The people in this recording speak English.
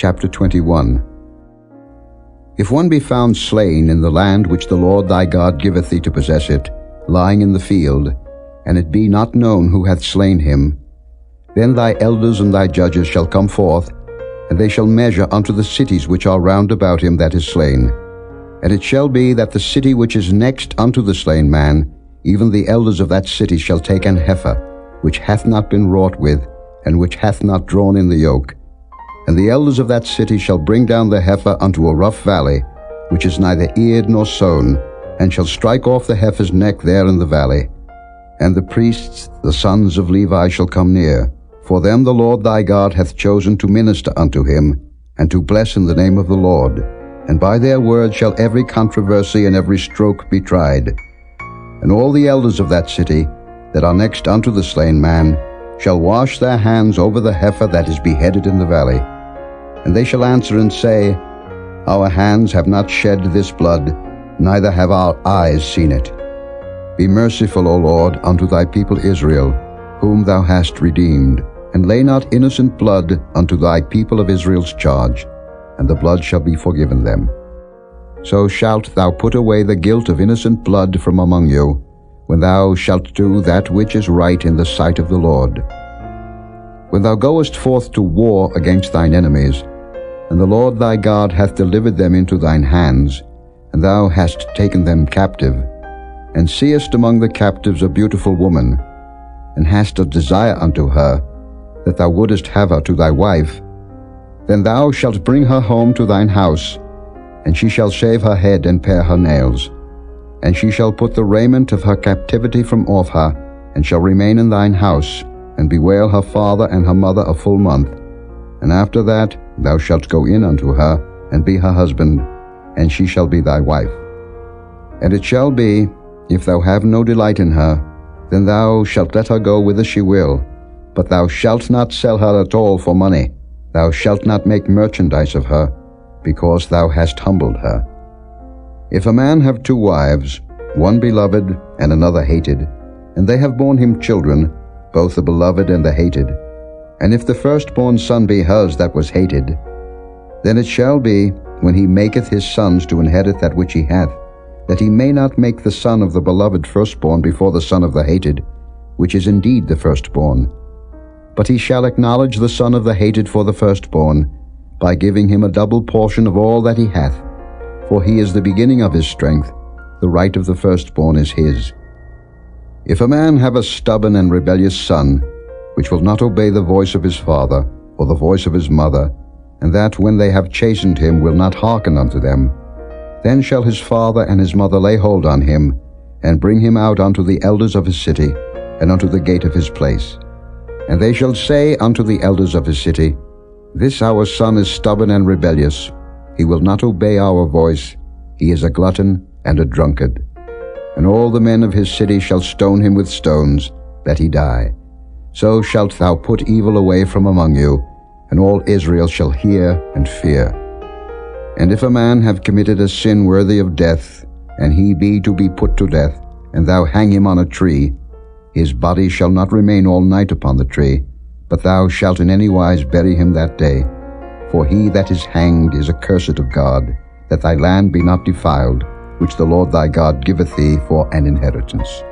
Chapter 21. If one be found slain in the land which the Lord thy God giveth thee to possess it, lying in the field, and it be not known who hath slain him, then thy elders and thy judges shall come forth, and they shall measure unto the cities which are round about him that is slain. And it shall be that the city which is next unto the slain man, even the elders of that city shall take an heifer, which hath not been wrought with, and which hath not drawn in the yoke. And the elders of that city shall bring down the heifer unto a rough valley, which is neither eared nor sown, and shall strike off the heifer's neck there in the valley. And the priests, the sons of Levi, shall come near, for them the Lord thy God hath chosen to minister unto him, and to bless in the name of the Lord. And by their word shall every controversy and every stroke be tried. And all the elders of that city, that are next unto the slain man, shall wash their hands over the heifer that is beheaded in the valley. And they shall answer and say, Our hands have not shed this blood, neither have our eyes seen it. Be merciful, O Lord, unto thy people Israel, whom thou hast redeemed, and lay not innocent blood unto thy people of Israel's charge, and the blood shall be forgiven them. So shalt thou put away the guilt of innocent blood from among you, when thou shalt do that which is right in the sight of the Lord. When thou goest forth to war against thine enemies, and the Lord thy God hath delivered them into thine hands, and thou hast taken them captive, and seest among the captives a beautiful woman, and hast a desire unto her, that thou wouldest have her to thy wife, then thou shalt bring her home to thine house, and she shall shave her head and pare her nails. And she shall put the raiment of her captivity from off her, and shall remain in thine house, and bewail her father and her mother a full month. And after that thou shalt go in unto her, and be her husband, and she shall be thy wife. And it shall be, if thou have no delight in her, then thou shalt let her go whither she will, but thou shalt not sell her at all for money. Thou shalt not make merchandise of her, because thou hast humbled her. If a man have two wives, one beloved and another hated, and they have borne him children, both the beloved and the hated, and if the firstborn son be hers that was hated, then it shall be, when he maketh his sons to inherit that which he hath, that he may not make the son of the beloved firstborn before the son of the hated, which is indeed the firstborn. But he shall acknowledge the son of the hated for the firstborn, by giving him a double portion of all that he hath. For he is the beginning of his strength, the right of the firstborn is his. If a man have a stubborn and rebellious son, which will not obey the voice of his father, or the voice of his mother, and that when they have chastened him will not hearken unto them, then shall his father and his mother lay hold on him, and bring him out unto the elders of his city, and unto the gate of his place. And they shall say unto the elders of his city, This our son is stubborn and rebellious. He will not obey our voice. He is a glutton and a drunkard. And all the men of his city shall stone him with stones, that he die. So shalt thou put evil away from among you, and all Israel shall hear and fear. And if a man have committed a sin worthy of death, and he be to be put to death, and thou hang him on a tree, his body shall not remain all night upon the tree, but thou shalt in any wise bury him that day. For he that is hanged is accursed of God, that thy land be not defiled, which the Lord thy God giveth thee for an inheritance.